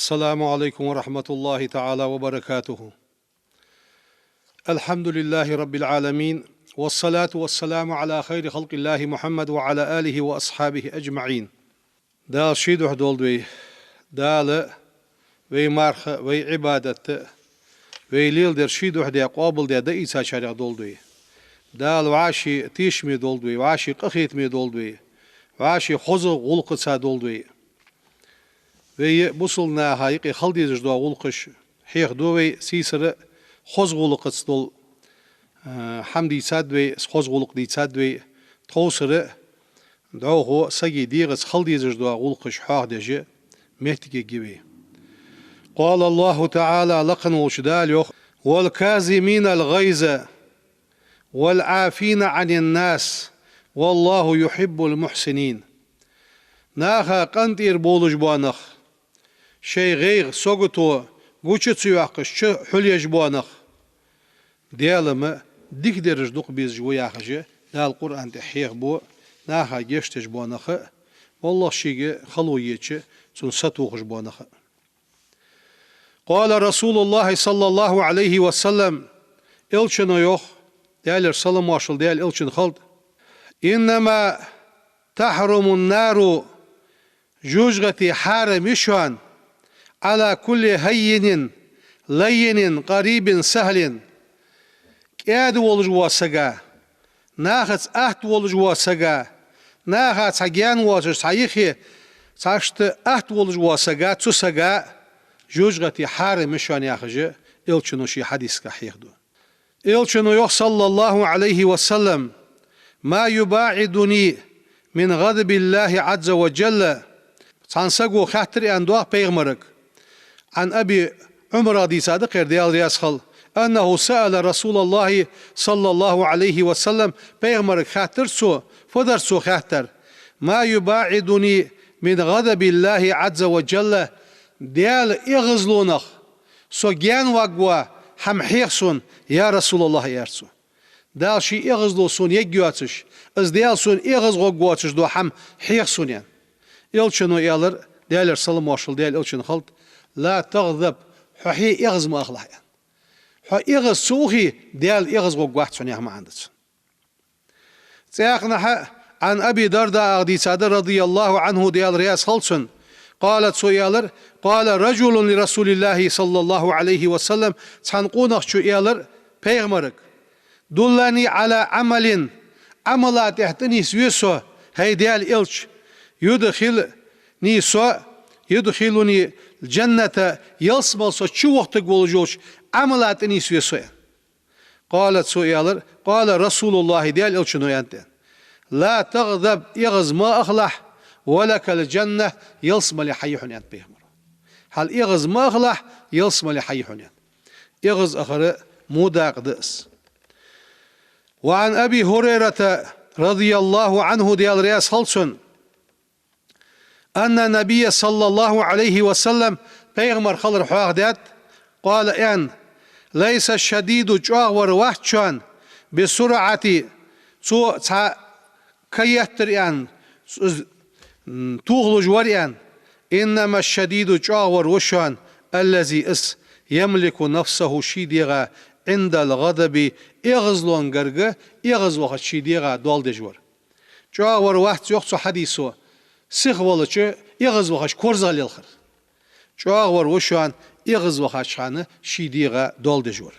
السلام عليكم ورحمة الله تعالى وبركاته. الحمد لله رب العالمين، والصلاة والسلام على خير خلق الله محمد وعلى آله وأصحابه أجمعين. دال شيدوح دولدوي دال وي مارخ وي عبادة وي ليل در شيدوح دي قابل دي إيسا شارع دولدوي دال واشي تيشمي دولدوي واشي قخيتمي دولدوي واشي خوزو غلقصا دولدوي وي بوصلنا هايقي خلدي زجدوا غلقش حيخ دوي سيسر خوز غلقص دول حمدي سادوي خوز غلق دي سادوي توسر دعوه سجي ديغس خلدي زجدوا غلقش حاق دجي مهتكي جيبي. قال الله تعالى لقن وشدال يخ والكاظمين الغيظ والعافين عن الناس والله يحب المحسنين. ناخا قنتير بولج بوانخ شي غيغ سوغتو غوچتسو ياقش حليج بوانخ ديالما ديك درج دوق بيز جو ياخجي دال القران تحيخ بو ناخا جشتج بوانخ والله شيغي خلويچ سن ستوخج بوانخ. قال رسول الله صلى الله عليه وسلم الچنو يوخ ديالر سلام واشل ديال الچن خلد انما تحرم النار جوجغتي حارم شوان على كل هين لين قريب سهل كاد ولج واسغا ناخت احت ولج واسغا ناخت حجان واسغ صحيح صاشت احت ولج واسغا تسغا جوجغتي حارم شوان ياخجي الچنو شي حديث كحيخدو الچنو يخ صلى الله عليه وسلم ما يباعدني من غضب الله عز وجل سانسغو خاطر ان دوا پیغمرك عن ابي عمر رضي صادق ديال رياسخل انه سأل رسول الله صلى الله عليه وسلم پیغمرك خاطر سو فدر سو خاطر ما يباعدني من غضب الله عز وجل ديال اغزلونخ سو جان واغوا هم حيخسون يا رسول الله يرسو دال شي اغزلو سون يگيواتش از ديال سون اغز غوغواتش دو هم حيخسون يعني الچنو يالر ديالر سلام واشل ديال الچن خلط لا تغضب حي اغز ما اخلح يعني حي اغز سوخي ديال اغز غوغواتشن يا ما عندس سياقنا عن ابي درداء رضي الله عنه ديال رياس خلصن قالت سو يالر قال رجل لرسول الله صلى الله عليه وسلم تنقونخ شو يالر پیغمرك دلني على عمل عملات احتني سويسو هي ديال الچ يدخلني الجنة يصبل سو شو وقت قولجوش عملات نيسوي سويا. قالت سويالر قال رسول الله ديال الچنو يانتين لا تغضب يغز ما اخلح ولك الجنة يلصم لحيحن يانت بيهمر هل يغز ما اخلح يلصم لحيحن يانت يغز اخر موداق دس. وعن ابي هريرة رضي الله عنه ديال رياس خلصن أن النبي صلى الله عليه وسلم پیغمبر خلر حواغدات قال ان ليس الشديد جاور وحشان بسرعة سو كيهتر ان توغلج وريان إنما الشديد جاور وشان الذي يملك نفسه شيديغا عند الغضب اغزلون غرغ اغز وقت شيديغا دول دجور جاور وحش يوخسو حديثو سيخ والچ يغز وخش كورزال يلخر جاور وشان يغز وخشانه شيديغا دول دجور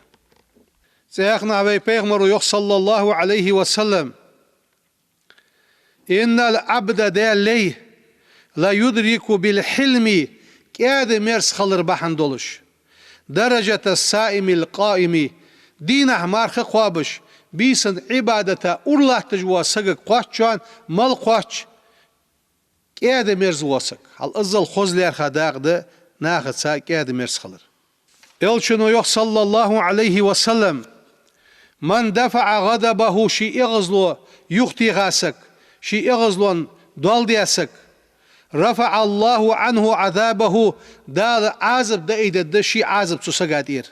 سيخنا بي پیغمبر يخ صلى الله عليه وسلم ان العبد دالي لا يدرك بالحلم كاد مرس خلر بحن دولش درجة السائم القائم دينه مارخ قوابش بيسن عبادته الله تجوا سغ قوچان مال قوچ كاد مرز واسك هل ازل خوزلر خداقده ناخد سا كاد مرز خلر الچنو يخ صلى الله عليه وسلم من دفع غضبه شي اغزلو يختي غاسك شي اغزلون دول دياسك رفع الله عنه عذابه دال عذب دايد شي عذب تسغادير.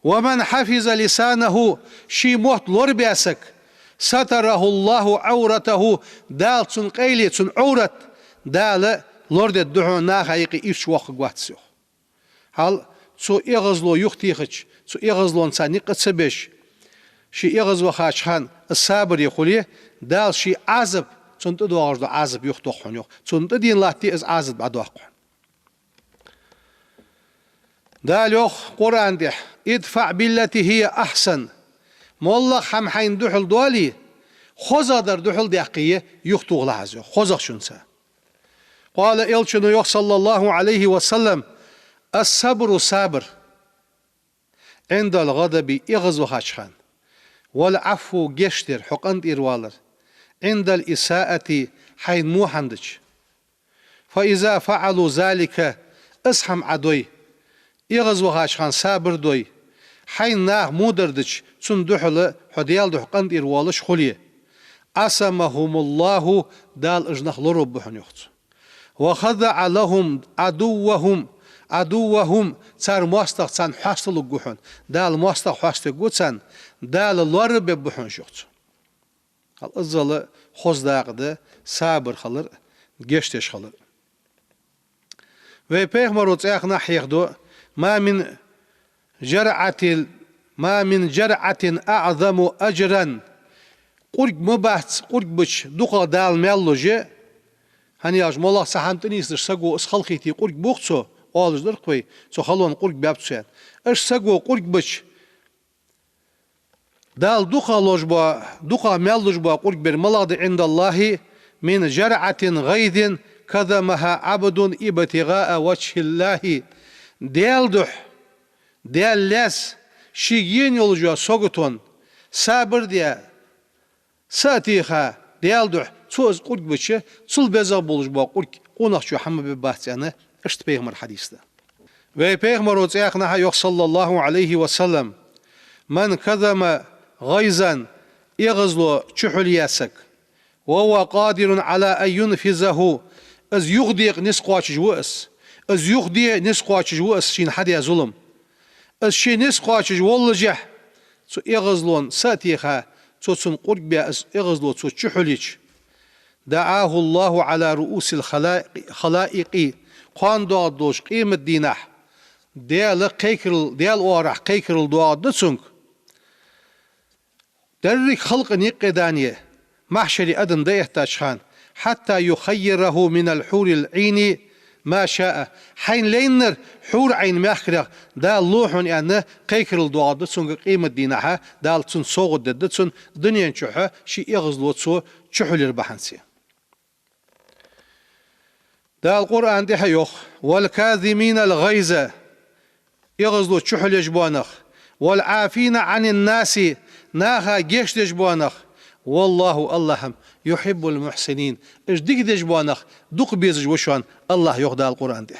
ومن حفظ لسانه شي موت لور بياسك ستره الله عورته دال تن قيلي تن عورت دال لورد الدعو ناخيقي إفش وخ قواتسيو هل سو إغزلو يختيخش سو إغزلون سانيق تسبش شي إغزو خاشخان الصابر يقولي دال شي عزب سنت دوغرد عزب يختوخون يخ سنت دين لاتي از عزب بعدوخون دال يخ قرآن ده ادفع بالتي هي أحسن مولا خم حين دحل دوالي خوزا در دحل دقيقة يختوغ لحظة خوزا شنسا قال إلشنو يخ صلى الله عليه وسلم الصبر صابر عند الغضب إغزو خاشخان والعفو جشتر حقند إروالر عند الإساءة حين موحندج فإذا فعلوا ذلك اسحم عدوي إغزو غاشخان صابر دوي حين ناغ مودردج سندحل حديال دو حقند إروالش خليه أسمهم الله دال إجنخ لرب بحنيخت وخضع لهم عدوهم صار مواستق صان حاصل جوحن دال مواستق حاصل جوتسان دال لرب بحن شخص الأزل خوز داقده صابر خلر جشتش خلر وبيغمرو تاخ ناحية دو ما من جرعة أعظم أجرا قرق مباحث قرق بش دوقا دال ميلوجي هنياج مولا سحمتني يصير سقو اسخلقيتي قرق بوقتو أولج درقوي سو خلون قرق بابتسين اش سقو قرق بش دال دوقا لوجبا دوقا ميلوجبا قرق بر ملاض عند الله من جرعة غيظ كذمها عبد ابتغاء وجه الله ديال لاس شيجين يولجوا سوغتون صابر ديا ساتيخا ديالدوح توز قرق بشه تل بزا بولج با قرق قوناخشو حمى بباحثانه اشت بيغمر حديث ده و بيغمر وتاخنا يخ صلى الله عليه وسلم من كذم غيظا يغزلو تشحلياسك وهو قادر على ان ينفذه از يغديق نسقواش جوس از يغدي نسقواش جوس شين حد ظلم از شي نسقواش والجح سو يغزلون ساتيخا تسن قرق بيا إغزلو تشحليش دعاه الله على رؤوس الخلائق قان دوش قيمة دينح ديال قيكرل ديال وارح قيكرل دعاء دسنك درك خلق نيقدانية محشري أدن ده يحتاجخان حتى يخيره من الحور العين ما شاء حين لينر حور عين ماخرق دال لوحون يعني قيكرل دعاء دسنك قيمة دينها دال تسن صوغد دتسن دنيا نشوحة شي يغزلو تسو تشحل البحنسي دال القرآن دي حيوخ والكاذمين الغيظ يغزلو تشحل يجبوانخ والعافين عن الناس ناها جيش يجبوانخ والله اللهم يحب المحسنين اش ديك يجبوانخ دوق بيزج وشوان الله يخ دال القرآن دي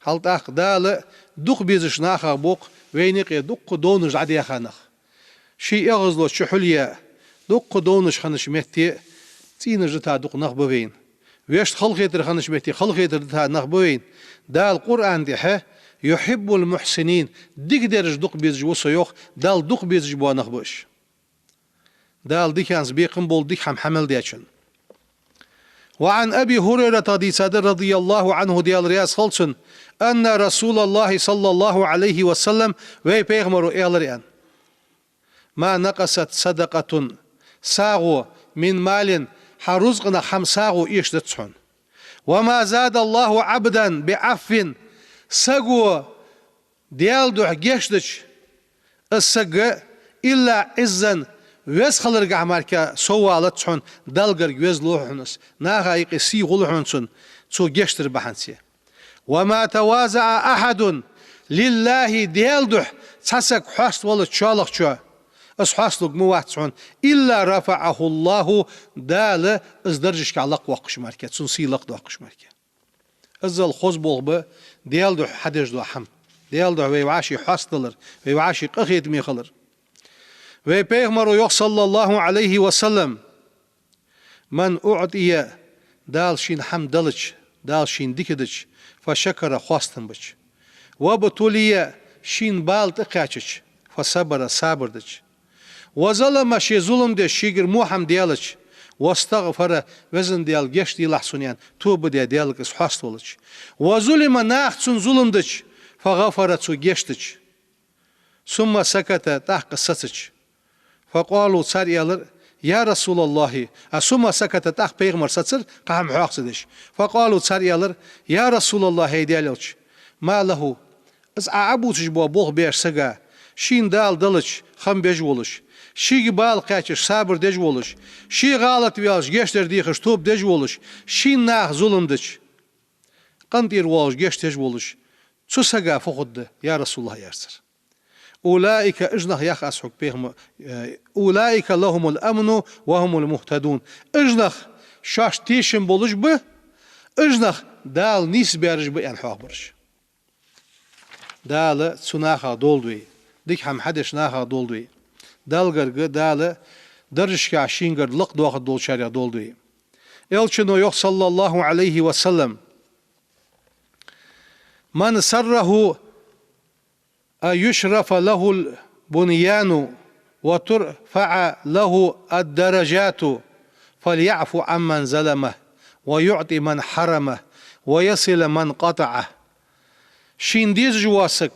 هل تاق دال دوق بيزج ناخا بوق وينيق دوق دونج عدي خانخ شي يغزلو تشحليا دوق دونج خانش مهتي تينج تا دوق نخ بوين ويشت خلقيتر خانش مهتي خلقيتر تا نخ بوين دال القرآن دي يحب المحسنين ديك درج دوق بيزج وسيوخ دال دوق بيزج بوانخ بوش دال ديك يانز بيقن بول ديك حمل ديشن وعن أبي هريرة رضي الله عنه ديال رياض خلصن أن رسول الله صلى الله عليه وسلم ويبيغمرو إيالريان ما نقصت صدقة ساغو من مال حرزقنا خم ساغو إيشدتسون وما زاد الله عبدا بعف ساغو ديال دوح جيشدش الساق إلا عزا ويس خلرق عماركا سوالتشون دلقر ويز لوحنس ناغا يقسي غلحنسون سو جيشتر بحنسي وما توازع أحد لله ديالدح تسك حاست ولا تشالق شو اس حاستلق مواتشون إلا رفعه الله دال از درجش علق وقش ماركا تسون سيلق وقش ماركا ازل خوز بولغ ديالدح حدش دو حم ديالدح ويوعاشي حاستلر ويوعاشي قخيت ميخلر وبيغمرو يخ صلى الله عليه وسلم من أعطي دال شين حمدلج دال شين ديكدج فشكر خواستن بج وبطولية شين بال تقاچج فصبر صابردج وظلم شي ظلم دي شيگر موحم ديالج واستغفر وزن ديال جشتي لحسنيان توب ديالك اس حاستولج وظلم ناختن ظلم دج فغفرت جشتج ثم سكت تحت قصتج فقالوا ساريالر يا رسول الله ثم سكت تحت بيغمر ستر قام حاقصدش فقالوا ساريالر يا رسول الله هيديالوش ما له از عبوتش بو بوغ بيش سگا شين دال دلش خم بيجولش شي بال قاچش صبر دجولش شي غلط ويالش گشتر ديخش توب دجولش شين ناخ ظلمدش قندير والش گشتج ولش شو سگا فخد يا رسول الله يرسر أولئك اجنخ يخاس حق بيهم أولئك لهم الأمن وهم المهتدون اجنخ شاش تيشن بولش به اجنخ دال نيس بيرج به ان حاخبرش دال سناخا دولدوي ديك هم حدش ناخا دولدوي دال گرگ دال درش کا شينگر لق دوخ دول شاريا دولدوي elçino yok sallallahu aleyhi ve sellem من سره يشرف له البنيان وترفع له الدرجات فليعفو عمن ظلمه ويعطي من حرمه ويصل من قطعه شين ديز جواسك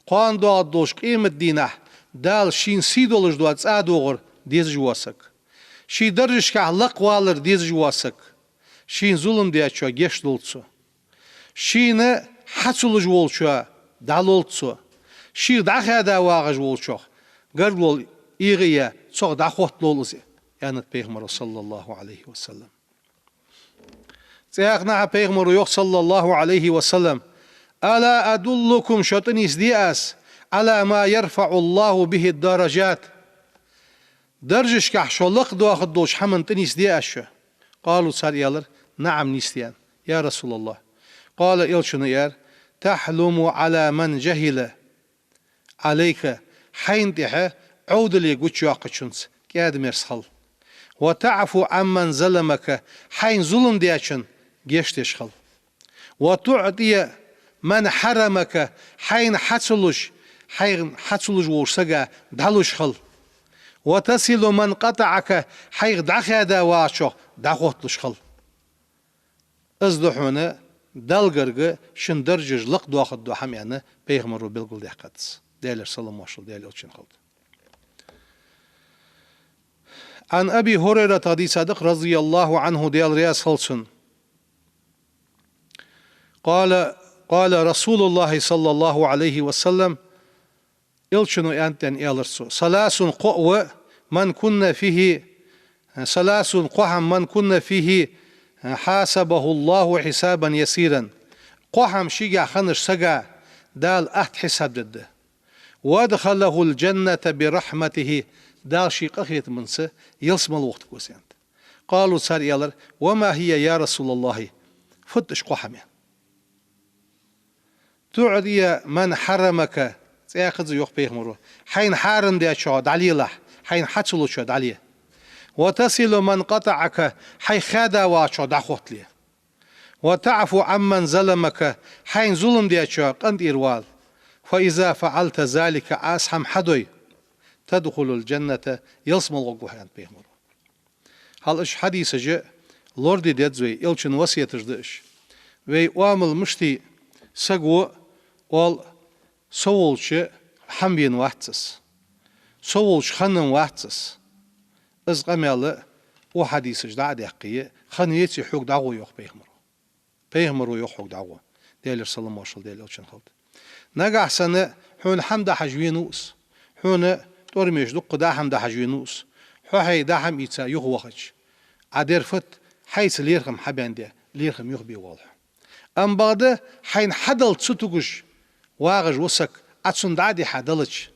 قان دوات دوش قيمة دينه دال شين سيدولش دوات سادوغر ديز جواسك شي درجش كعلق والر ديز جواسك شين ظلم دياتشو جيش دولتسو شين حصل جولشو دالولتسو شي داخا دا واغ جولشو غرلول إيغيا صغ داخوت لولزي يعني بيغمر صلى الله عليه وسلم سيغنا بيغمر يوخ صلى الله عليه وسلم ألا أدلكم شطنيس دياس على ما يرفع الله به الدرجات درجش كحشو لق دواخد دوش حمن تنيس دياش قالوا ساريالر نعم نيستيان يا رسول الله قال إلشن يار تحلم على من جهل عليك حين تحه عود لي قوتش واقشنس كاد مرسخل وتعفو عمن ظلمك حين ظلم دياشن جيشتش خل وتعطي من حرمك حين حصلش ورسقا دالوش خل وتصل من قطعك حين دخا دا واشو داخوتلش خل ازدحونا دالغرغ شن درجج لق دواخد دو هم يعني بيغمر بالقل دي قدس ديالر سلام واشل ديالر اوتشن خلد عن أبي هريرة رضي صادق رضي الله عنه ديال رياس خلصن قال رسول الله صلى الله عليه وسلم إلشنو أنتن إلرسو ثلاث قوة من كنا فيه ثلاث قحم من كنا فيه حاسبه الله حسابا يسيرا قحم شيجا خنش سجا دال أحد حساب جده وادخله الجنة برحمته دال شيق أخيت منسه يلسم الوقت كوسيانت قالوا سار يالر وما هي يا رسول الله فتش قحمه تعدي من حرمك سيأخذ يوخ بيغمرو حين حارم دي شاد علي الله حين حتصلو شاد عليه وتصل من قطعك حي خادا واشاد أخوت ليه وتعفو عمن ظلمك حين ظلم دي شاد قند إروال فإذا فعلت ذلك أسحم حدوي تدخل الجنة يلسم الغوغو حيان بيغمرو هل إش حديث جاء لوردي ديدزوي إلشن وسية تجدش وي وامل مشتي سقو وال سوولش حمبين واحتس سوولش خنن واحتس از قميل او حديث جدا دقيقة خنيتي حق دعوة يوخ بيغمرو يوخ حق دعوة ديالر سلام واشل ديالر الشن خلد نقع سنة حون حمد حجوينوس حون تورميش دق دا حمد حجوينوس حوحي دا حم إيتا يوخ وخش عدير فت حيث ليرخم حبان دي ليرخم يوخ بيوالح أم بعد حين حدل تسوتوش واغج وسك أتسون دادي حدلش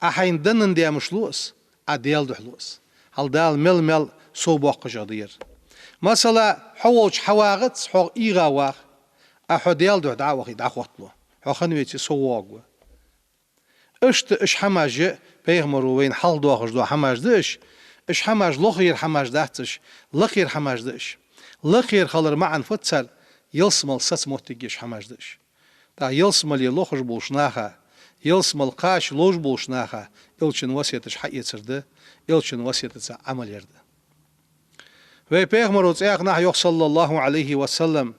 أحين دنن دي مشلوس أديال دحلوس هل دال مل صوبوق جدير مثلا حوش حواغت حو إيغا واغ أحو ديال دح دعوة دعوتلو حو خنويتي صواغ إش حماج بيغمرو وين حل دوغج دو حماج دش إش حماج لخير حماج دهتش لخير حماج دش لخير خلر معن فتسل يلسمل سس موتيجيش حماجدش تا يلسمل يلوخش بولشناها يلسمل قاش لوج بولشناها إلشن وسيتش حقيقة سرده إلشن وسيتش عمل يرده وي بيغمرو تسيقنا يوخ صلى الله عليه وسلم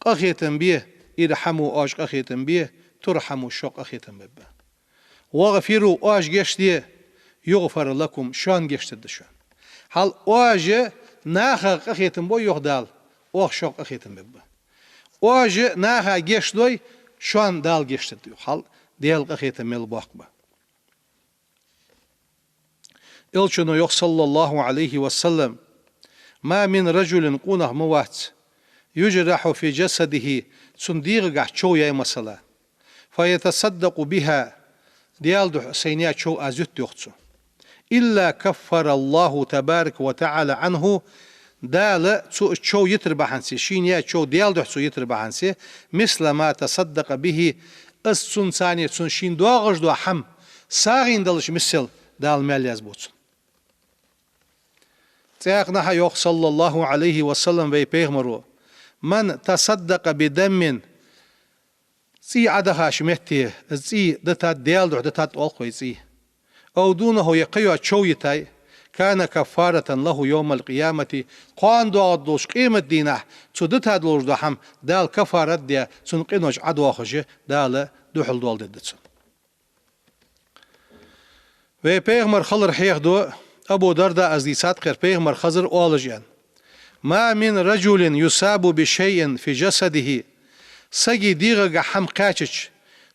قخيتن بيه إرحمو آش قخيتن بيه ترحموا شوق أخيتم ببا واغفروا أواج جشتي يغفر لكم شان جشت دشان هل أواج ناخ أخيتم بو يغدال أوغ شوق أخيتم ببا أواج ناخ جشتوي شان دال جشت ديو هل ديال أخيتم ملباقبا إلشنو يخ صلى الله عليه وسلم ما من رجل قونه موات يجرح في جسده صنديق شو يا مسلا فيتصدق بها ديال دو حسينيا شو أزيت يختصو إلا كفر الله تبارك وتعالى عنه دال شو يتربحنسي شين يا شو ديال دو حسو يتربحنسي مثل ما تصدق به السن ثانية سن شين دواغش دو حم ساغين دلش مثل دال مالياز بوتسون تاقنا يوخ صلى الله عليه وسلم في بيغمرو من تصدق بدم زي عدها شمتي زي دتات ديال دو دتات ألقوي زي أو دونه يقيو تشويتاي كان كفارة له يوم القيامة قان دو دوش قيمة دينه تو دتات لوش دو حم دال كفارة دي سنقينوش عدو خجي دال دو حل دول ددتسن و پیغمبر خلر حيخ دو أبو درداء أزديسات قير پیغمبر خزر أولجيان ما من رجل يصاب بشيء في جسده سجي ديغا حم قاچش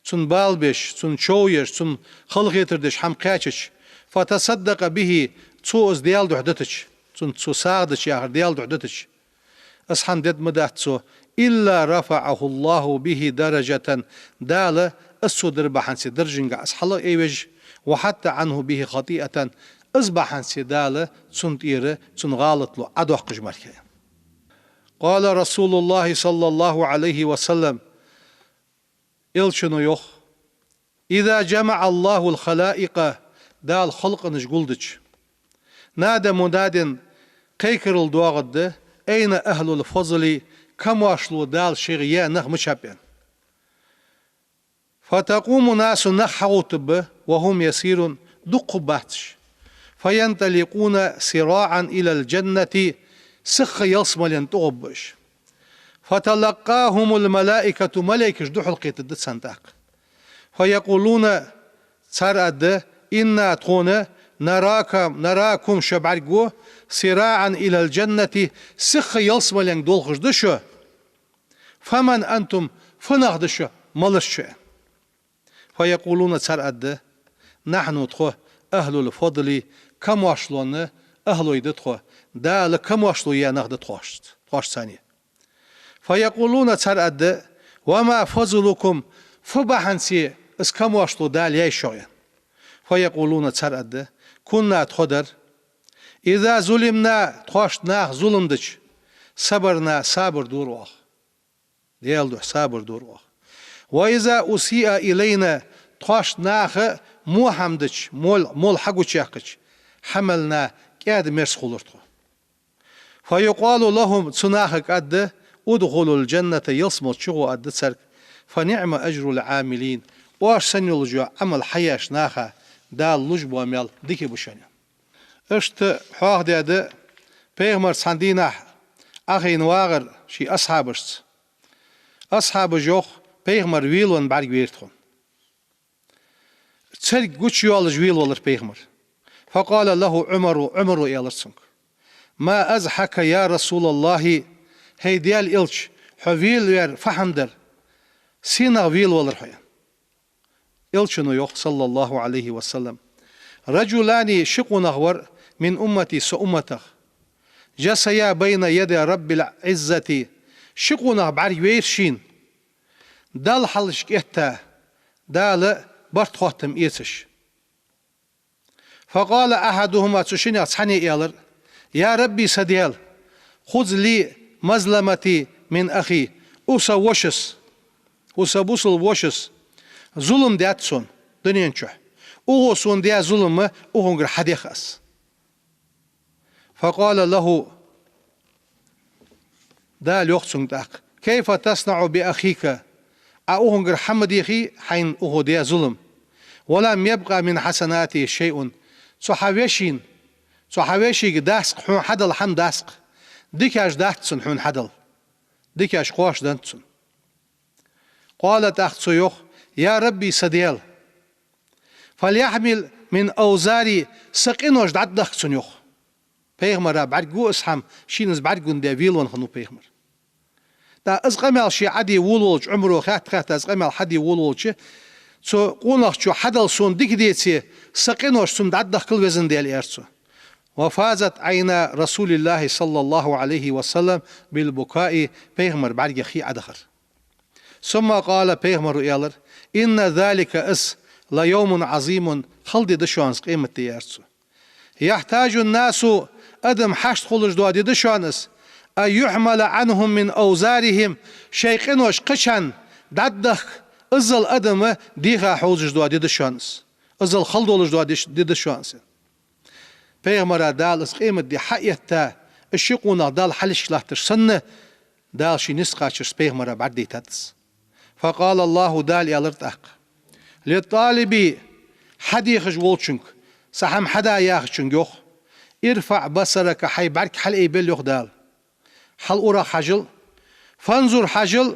تون بالبش تون شويش تون خلقيتردش حم قاچش فتصدق به تو از ديال دحدتش تون تو ساعدش يا ديال دحدتش أصحان دد مداتسو إلا رفعه الله به درجة دال السودر بحنسي درجنغا أصحالله إيوج وحتى عنه به خطيئة أصبحن سدالة تنتير تنغالط له أدوح قجمركي قال رسول الله صلى الله عليه وسلم إلشنو يخ إذا جمع الله الخلائق دال خلق نشغلدج نادى مناد قيكر الدواغد أين أهل الفضل كم واشلو دال شغيا نخ مشابين فتقوم ناس نخوتب وهم يسيرون دق باتش فينطلقون سراعا إلى الجنة سخ يصمل تغبش فتلقاهم الملائكة ملائكة جدو حلقيت الدت سنتاق فيقولون سرد إنا تغون نراكم شبعرقو سراعا إلى الجنة سخ يصمل دولخش دشو فمن أنتم فنغدشو ملشو فيقولون سرد نحن تخو أهل الفضل كم واشلون أهل يدتخو دال كم واشلو يا نغد تخوش ثانية فيقولون سرد وما فضلكم فبحنسي اس كم واشلو دال يا شوية فيقولون سرد كنا تخدر إذا ظلمنا تخوش ناخ ظلمدش صبرنا صابر دور واخ ديال دو صابر دور واخ وإذا أسيء إلينا تخوش ناخ مو حمدش مول حقو تشاقش حملنا كاد مرس خلرتو فيقال لهم تناخك أد ادخلوا الجنة يصمت شغو أد سرك فنعم أجر العاملين واش سنو لجو عمل حياش ناخا دال لجبو أميال ديكي بشانيا اشت حواق دي أد پیغمبر ساندينا أخي نواغر شي أصحابش أصحاب جوخ پیغمبر ويلون بارك ويرتخون تسرق قوش يوالج ويل والر پیغمبر فقال له عمر يالرسنك ما أزحك يا رسول الله هي ديال إلش حويل وير فحمدر سينا ويل والر حيا إلشنو يوخ صلى الله عليه وسلم رجلان شقو نغور من أمتي سأمتك جسيا بين يد رب العزة شقو نغبار ويرشين دال حلش كيتا دال برت خوتم إيتش فقال أحدهما تشيني أصحاني إيالر يا ربي سديال خذ لي مظلمتي من أخي أوسا بوصل وشس ظلم دياتسون دنيان شو أوه سون ديا ظلم أوهنجر حديخس فقال له دال يخصن داق كيف تصنع بأخيك أوهنجر حمد أخي حين أوه ديا ظلم ولم يبقى من حسناته شيء صحابيشي داسق حون حدل حم داسق ديكاش داحتسن حون حدل ديكاش قواش دانتسن قالت أخت سيوخ يا ربي سديل فليحمل من أوزاري سقينوش دعدخ سنيوخ پیغمبر برگو اسهم شینز برگون ده ویلون خنو پیغمبر دا از قمال شي عدي ولولج عمره خات از قمال حدي ولولج سو قونخ شو حدل سون ديك ديتي سقينوش سون دعدخ كل وزن ديال ارسو وفازت عين رسول الله صلى الله عليه وسلم بالبكاء پیغمبر برگ خي ادخر ثم قال پیغمبر يالر ان ذلك اس ليوم عظيم خلد دشوانس قيمة ديارسو يحتاج الناس أدم حشت خلج دوا دي دشوانس أن يحمل عنهم من أوزارهم شيقنوش قشن ددخ ازل أدم ديها حوزج دوا دي دشوانس ازل خلدولج دوا دي دشوانس پیغمبر دال اس قيمة دي حقيقتا الشيقونا دال حلش لحتش سنة دال شي نسقاشش پیغمبر بعد دي تدس فقال الله دال يالرتاق للطالب حدي خجولشنك سحم حدا ياخشن يوخ ارفع بصرك حي برك حل ايبل يوخ دال حل اورا حجل فانظر حجل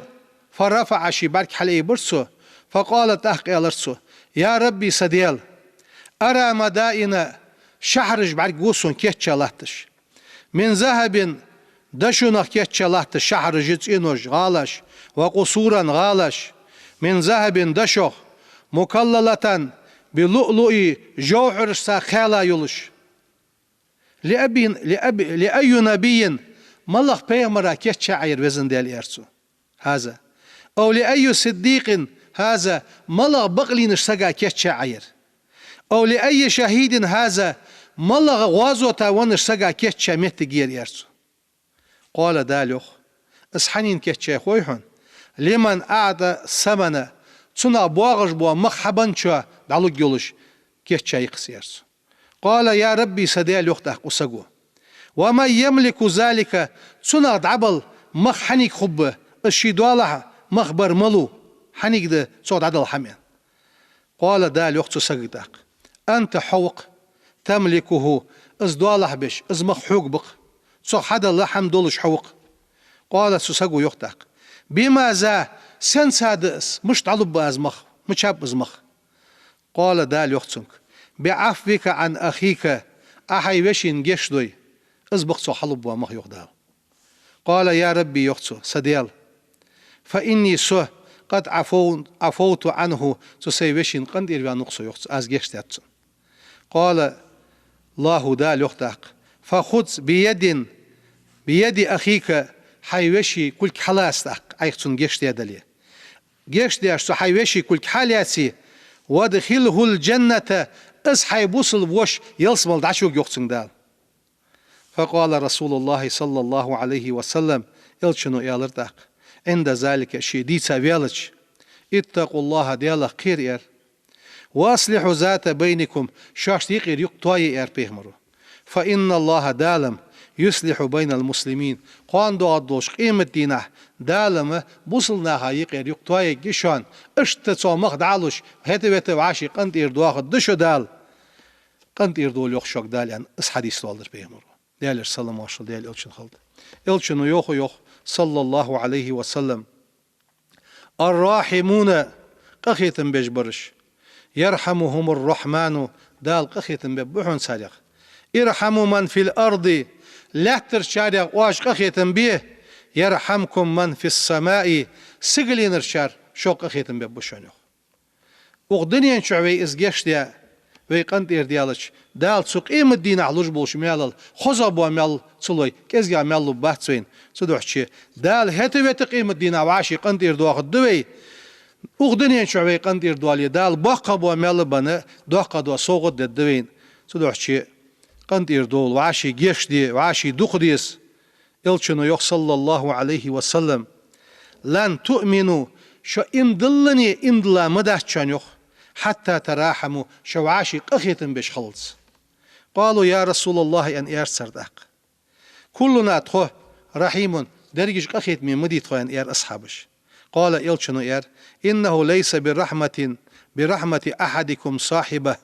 فرفع شي برك حل ايبرسو فقال تحق يالرسو يا ربي سديل ارى مدائن شحرج برك وسون كيتشالاتش من ذهب دشونك كيتشالاتش شحرج انوش غالش وقصورا غالش من ذهب دشوخ مكللة بلؤلؤ جوهر ساخالا يلش لأي نبي ملخ بيغمرا كيتش عير وزن ديال إرسو هذا أو لأي صديق هذا ملخ بقلين سقا كيتش عير أو لأي شهيد هذا ملخ غازو تاون سقا كيتش متجير إرسو قال دالوخ اسحنين كيتش خويحون لمن أعطى ثمن تنا بواغش بوا مخحبن شو دعلو جولش كيتش يقسيرس قال يا ربي سديل يختح قصقو وما يملك ذلك تنا دعبل مخ حنيك خب الشيدوالها مخبر ملو حنيك ده صوت عدل حمين قال دال يخت سقدق أنت حوق تملكه ازدوالح بش از مخ حوق بق صو حدا لحم دولش حوق قال سسقو يختق بما ذا سن سادس مش طلب بازمخ مش هب ازمخ قال دال يختسنك بعفوك عن أخيك أحي وشين جشدوي ازبق سو حلب ومخ يخدال قال يا ربي يختسو سديال فإني سو قد عفوت عنه تسي وشين قندير ونقصو يختسو از جشتاتسو قال الله دال يختق فخذ بيد أخيك حيوشي كل حلاستك أيختون جشت يدلي جشت يشتو حيوشي كل حالياتي ودخله الجنة اس حيبوصل وش يلسمل دعشو يختون دال فقال رسول الله صلى الله عليه وسلم إلشنو يالردق عند ذلك شديد سويلج اتقوا الله ديال خير ير واصلحوا ذات بينكم شاشتيق يقطعي ير بيهمرو فإن الله دالم يصلح بين المسلمين قان دو عدوش قيمة دينه دالم بوصلنا هايق يقطعي جشان اشتتو مخ دعلوش هتوت وعاشي قنت إردواخ دشو دال قنت إردول يخشوك دال يعني اس حديث والدر بيهمرو ديال سلام واشل ديال إلشن خلد إلشنو يوخ صلى الله عليه وسلم الراحمون قخيتم بجبرش يرحمهم الرحمن دال قخيتم ببحون سارق ارحموا من في الأرض لا ترشارق واش قخيتم به يرحمكم من في السماء سقلين رشار شو قخيتم ببشونيخ وغدنيا شعوي ازجيش ديا ويقنت إرديالش دال سوق إيم الدين علوش بولش ميال خزابو ميال صلوي كزجا ميال بحثين صدوحشي دال هتويت قيم الدين وعاشي قنت إردواخ الدوي وغدنيا شعوي قنت إردوالي دال باقبو ميال بنا دوقا دوا صوغد الدوين صدوحشي قنت إردول وعاشي جيش دي وعاشي دوخ ديس إلشنو يخ صلى الله عليه وسلم لن تؤمنوا شو إندلني إندلا مدهشان يخ حتى تراحموا شو عاشي قخيتم بش خلص قالوا يا رسول الله أن إير سردق كلنا تخو رحيم درجش قخيت من مديت خو أن إير أصحابش قال إلشنو إير إنه ليس برحمة أحدكم صاحبه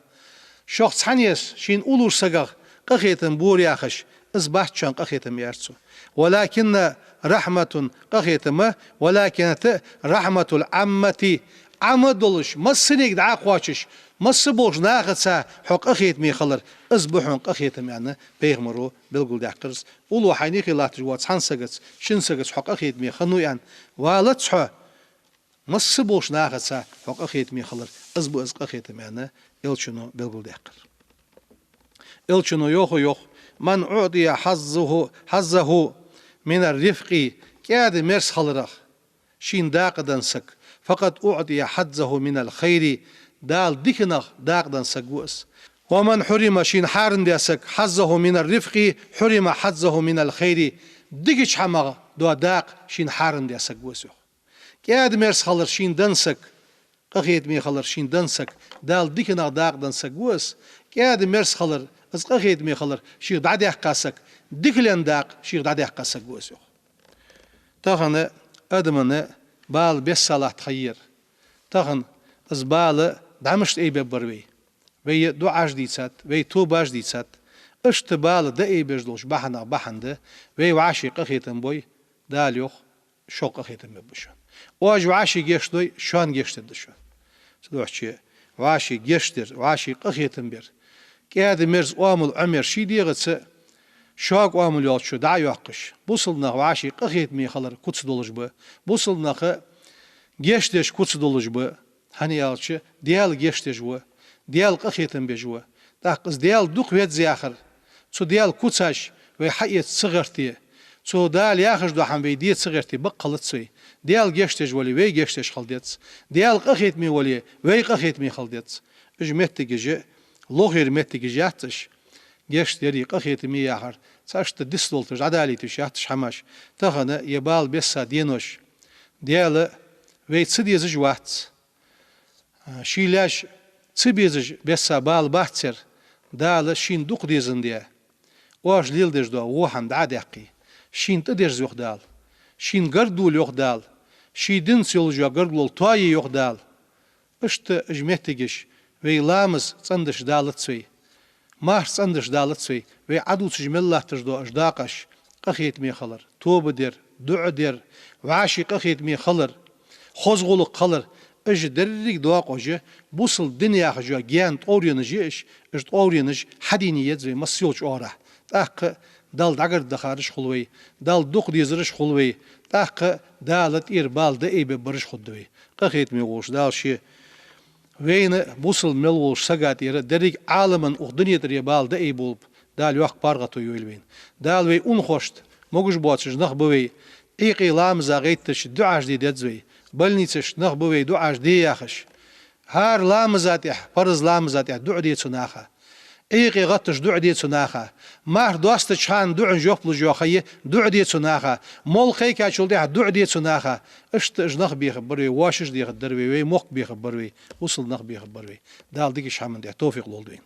شخص حنيس شين أولور سقغ قخيتم بورياخش إزباحت شان قخيتم يارسو ولكن رحمة قخيتم ولكن رحمة العامة عمد ولش مسنيك دعا قواشش مس بولش ناقصا حق أخيت مي خلر أصبحون أخيت يعني بيغمرو بالقول دعكرس ولو حينيك الله تجوات حنسقت شنسقت حق أخيت مي خنو يعني والتصح مس بولش ناقصا حق أخيت مي خلر أخيت يعني إلشنو بالقول دعكر إلشنو يوخ من أعطي حظه من الرفق كاد مرس خلرخ شين داقدن سك فقد أعطي حظه من الخير دال ديكنخ داقدن سكوس ومن حرم شين حارن ديسك حظه من الرفق حرم حظه من الخير ديكش حمغ دو داق شين حارن ديسك وسو كاد مرس خلر شين دنسك قخيت مي خلر شين دنسك دال ديكنخ داقدن سكوس كاد مرس خلر از قخيت مي خلر شيخ دعدي أحقاسك ديكلين داق شيخ دعدي أحقاسك وسو تاخن أدمنا بال بس صلاح تخير تاخن از بال دعمشت أي ببروي وي دعاش ديتسات وي توباش ديتسات اشت بال دا أي بجدوش بحن وي وعاشي قخيتن بوي داليوخ شوق قخيتن ببشون واج وعاشي جيشتوي شان جيشتر دشون سدوحشي وعاشي جيشتر وعاشي قخيتن بير كاد مرز وامل عمر شي ديغتس شاق وامل يالشو دع يحقش بوصلنا وعاشي قخيت مي خلر كوتس دولج بو بوصلنا خ جيشتش كوتس دولج بو هني يالشو ديال جيشتش بو ديال قخيتن بجوا داقز ديال دوق ويت زياخر سو ديال كوتساش وي حقيت صغرتي سو دال ياخش دو حم بيديت صغرتي بقلت سوي ديال جيشتش ولي وي جيشتش خلديت ديال قخيت مي ولي وي قخيت مي خلديت اجمت جي لوغير مت جياتش جيشت يري قخيت مي ياخر ساشت ديستولتش عدالي تشاتش حماش تخنا يبال بسا دينوش ديال وي تسديز جوات شيلاش تسبيز بسا بال باتر دال شين دوق ديزن دي واش ليل ديش دو وهم دعدقي شين تدير يوخ دال شين قردول يوخ دال شي دنس يلجو قردول طاي يوخ دال اشت اجمتجش وي لامز صندش دالت سوي ماهر صندش دالت سوي وي عدو تجمل الله تجدو أجداقش قخيت مي خلر توب دير دع دير وعاشي قخيت مي خلر خوزغولق خلر اج دريك دواق وجه بوصل دنيا خجوا جيان تورينجي اج تورينج حدينيت زي مسيوش اورا تاق دال دعقر دخارش خلوي دال دوق ديزرش خلوي تاق دالت إربال دا إيبه برش خدوي قخيت مي غوش دال شي وين بوصل ملوش سقات يرى دريك عالما أخدنية ريبال دا أي بولب دال يوخ بارغتو يويلوين دال وي أنخوشت موجش بواتش نخبوي إيقي لامزا غيتش دعاش دي دادزوي بلنيتش نخبوي دعاش دي ياخش هار لامزاتيح فرز لامزاتيح دع دي تناخا إيقي غتش دع دي تناخا مار دوستش هان دع جوفلو جوخي دع دي تناخا مول خيكا شول دي دع دي تناخا اشت اجنخ بيخبروي واشش دي خدروي وي موق بيخبروي وصل نخ بيخبروي دال ديكش حمن دي توفيق لولدوين